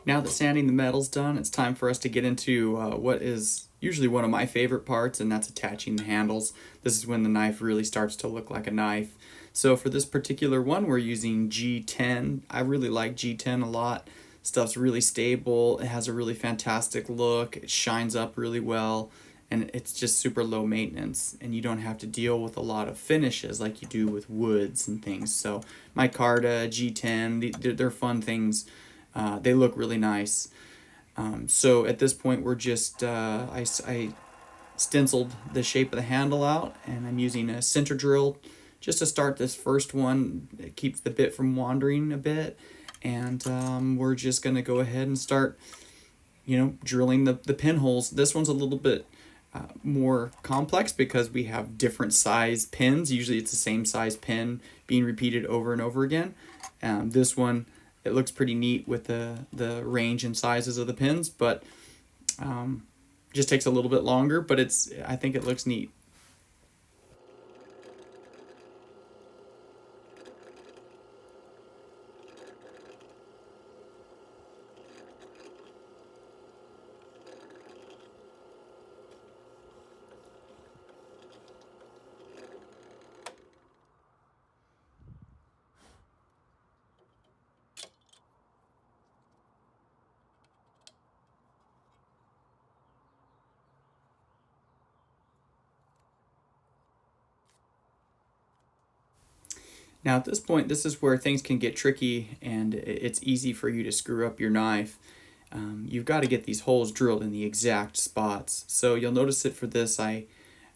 Now that sanding the metal's done, it's time for us to get into what is usually one of my favorite parts, and that's attaching the handles. This is when the knife really starts to look like a knife. So for this particular one, we're using G10. I really like G10 a lot. Stuff's really stable. It has a really fantastic look. It shines up really well, and it's just super low maintenance, and you don't have to deal with a lot of finishes like you do with woods and things. So micarta, G10, they're fun things. They look really nice. So at this point, we're just I stenciled the shape of the handle out, and I'm using a center drill just to start this first one. It keeps the bit from wandering a bit, and we're just gonna go ahead and start, drilling the pinholes. This one's a little bit more complex because we have different size pins. Usually, it's the same size pin being repeated over and over again. This one, it looks pretty neat with the range and sizes of the pins, but just takes a little bit longer. But I think it looks neat. Now at this point, this is where things can get tricky, and it's easy for you to screw up your knife. You've got to get these holes drilled in the exact spots. So you'll notice it for this.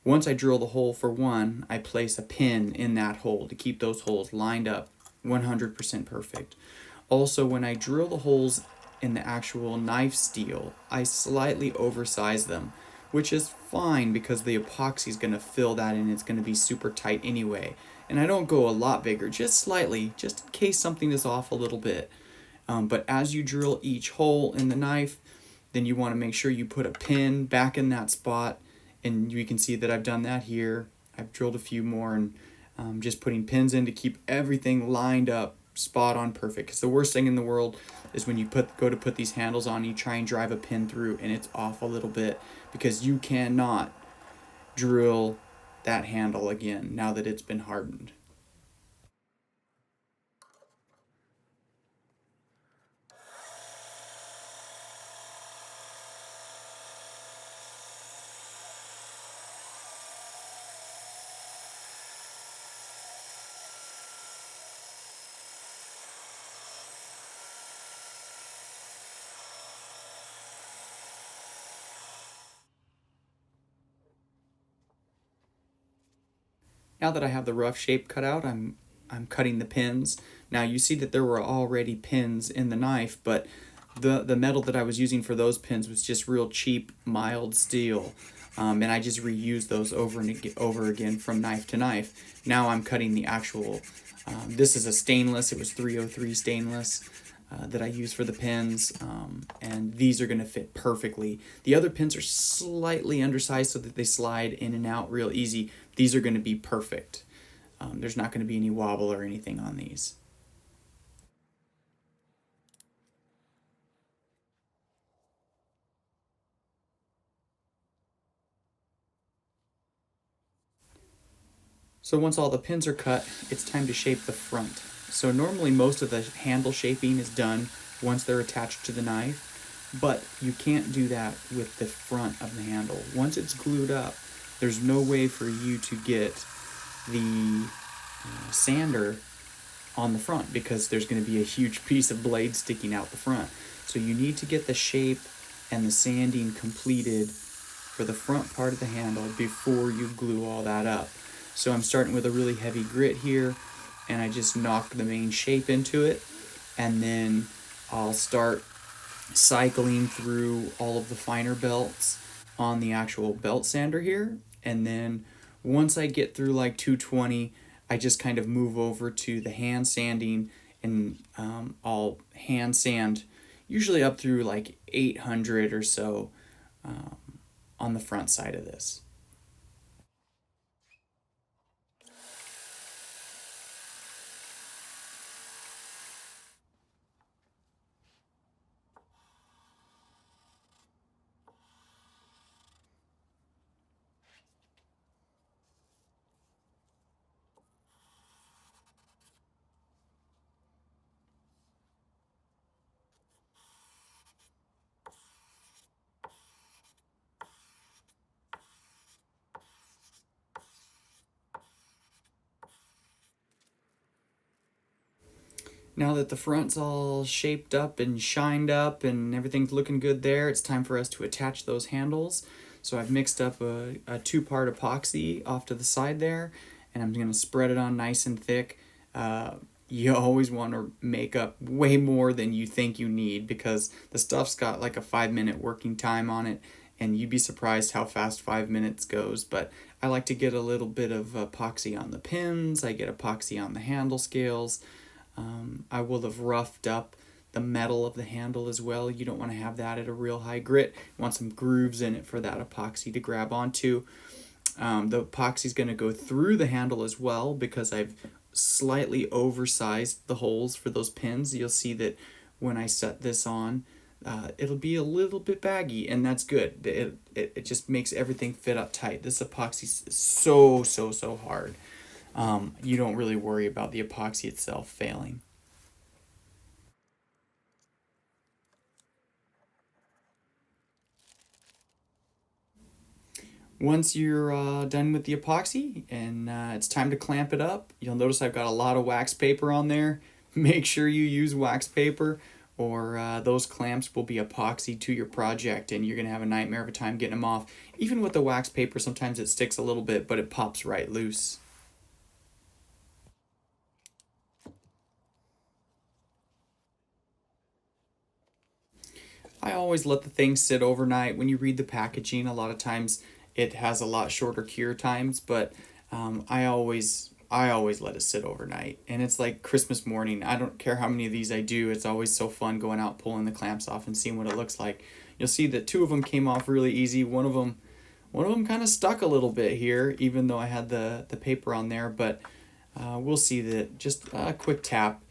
Once I drill the hole for one, I place a pin in that hole to keep those holes lined up 100% perfect. Also, when I drill the holes in the actual knife steel, I slightly oversize them, which is fine because the epoxy is going to fill that in. It's going to be super tight anyway. And I don't go a lot bigger, just slightly, just in case something is off a little bit. But as you drill each hole in the knife, then you want to make sure you put a pin back in that spot. And you can see that I've done that here. I've drilled a few more, and just putting pins in to keep everything lined up spot on perfect. Because the worst thing in the world is when you go to put these handles on, you try and drive a pin through and it's off a little bit, because you cannot drill that handle again now that it's been hardened. Now that I have the rough shape cut out, I'm cutting the pins. Now you see that there were already pins in the knife, but the metal that I was using for those pins was just real cheap, mild steel. And I just reused those over and over again from knife to knife. Now I'm cutting the actual. This is a stainless. It was 303 stainless that I use for the pins, and these are going to fit perfectly. The other pins are slightly undersized so that they slide in and out real easy. These are going to be perfect. There's not going to be any wobble or anything on these. So once all the pins are cut, it's time to shape the front. So normally most of the handle shaping is done once they're attached to the knife, but you can't do that with the front of the handle. Once it's glued up, there's no way for you to get the sander on the front, because there's going to be a huge piece of blade sticking out the front. So you need to get the shape and the sanding completed for the front part of the handle before you glue all that up. So I'm starting with a really heavy grit here, and I just knock the main shape into it, and then I'll start cycling through all of the finer belts on the actual belt sander here. And then once I get through like 220, I just kind of move over to the hand sanding, and I'll hand sand usually up through like 800 or so on the front side of this. Now that the front's all shaped up and shined up and everything's looking good there, it's time for us to attach those handles. So I've mixed up a two-part epoxy off to the side there, and I'm going to spread it on nice and thick. You always want to make up way more than you think you need because the stuff's got like a 5-minute working time on it, and you'd be surprised how fast 5 minutes goes. But I like to get a little bit of epoxy on the pins, I get epoxy on the handle scales. I will have roughed up the metal of the handle as well. You don't want to have that at a real high grit. You want some grooves in it for that epoxy to grab onto. The epoxy is going to go through the handle as well because I've slightly oversized the holes for those pins. You'll see that when I set this on, it'll be a little bit baggy, and that's good. It just makes everything fit up tight. This epoxy is so hard. You don't really worry about the epoxy itself failing. Once you're done with the epoxy and it's time to clamp it up, you'll notice I've got a lot of wax paper on there. Make sure you use wax paper or those clamps will be epoxy to your project and you're going to have a nightmare of a time getting them off. Even with the wax paper, sometimes it sticks a little bit, but it pops right loose. I always let the thing sit overnight. When you read the packaging, a lot of times it has a lot shorter cure times, but I always let it sit overnight. And it's like Christmas morning. I don't care how many of these I do. It's always so fun going out, pulling the clamps off, and seeing what it looks like. You'll see that two of them came off really easy. One of them kind of stuck a little bit here, even though I had the paper on there. But we'll see that just a quick tap,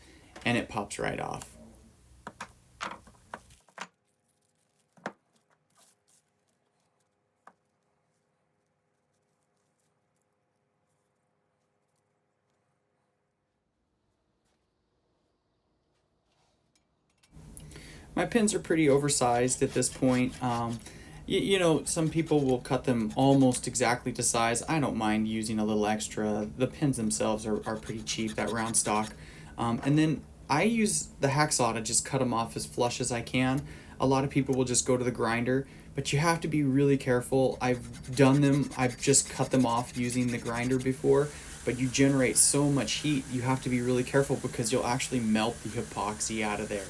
and it pops right off. My pins are pretty oversized at this point. Some people will cut them almost exactly to size. I don't mind using a little extra. The pins themselves are pretty cheap, that round stock. And then I use the hacksaw to just cut them off as flush as I can. A lot of people will just go to the grinder, but you have to be really careful. I've done them, I've just cut them off using the grinder before, but you generate so much heat, you have to be really careful because you'll actually melt the epoxy out of there.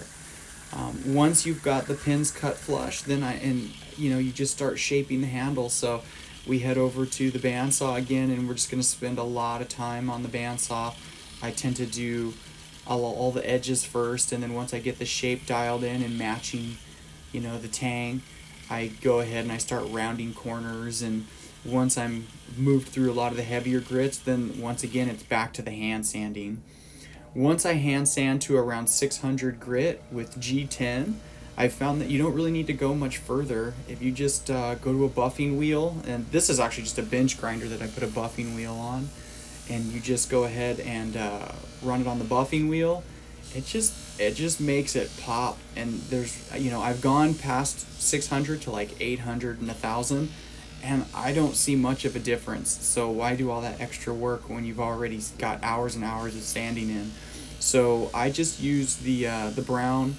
Once you've got the pins cut flush, then you just start shaping the handle. So we head over to the bandsaw again, and we're just going to spend a lot of time on the bandsaw. I tend to do all the edges first, and then once I get the shape dialed in and matching, the tang, I go ahead and I start rounding corners. And once I'm moved through a lot of the heavier grits, then once again it's back to the hand sanding. Once I hand sand to around 600 grit with G10, I found that you don't really need to go much further. If you just go to a buffing wheel, and this is actually just a bench grinder that I put a buffing wheel on, and you just go ahead and run it on the buffing wheel, it just makes it pop. And I've gone past 600 to like 800 and 1,000, and I don't see much of a difference. So why do all that extra work when you've already got hours and hours of sanding in? So I just use the brown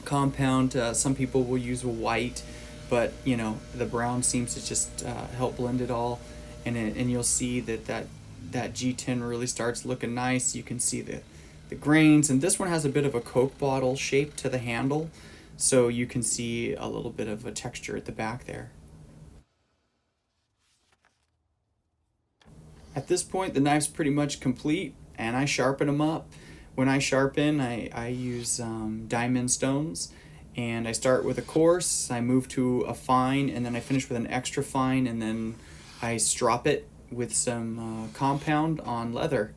compound. Some people will use a white, but the brown seems to just help blend it all, and you'll see that G10 really starts looking nice. You can see the grains, and this one has a bit of a Coke bottle shape to the handle, so you can see a little bit of a texture at the back there. At this point, the knife's pretty much complete, and I sharpen them up. When I sharpen, I use diamond stones, and I start with a coarse, I move to a fine, and then I finish with an extra fine, and then I strop it with some compound on leather.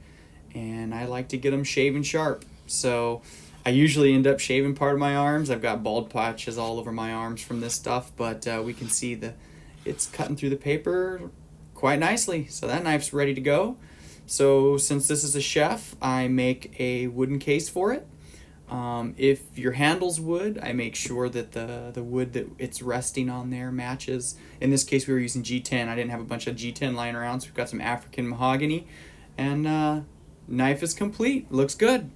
And I like to get them shaven sharp. So I usually end up shaving part of my arms. I've got bald patches all over my arms from this stuff, but we can see it's cutting through the paper quite nicely. So that knife's ready to go. So since this is a chef, I make a wooden case for it. If your handle's wood, I make sure that the wood that it's resting on there matches. In this case, we were using G10. I didn't have a bunch of G10 lying around, so we've got some African mahogany. And knife is complete. Looks good.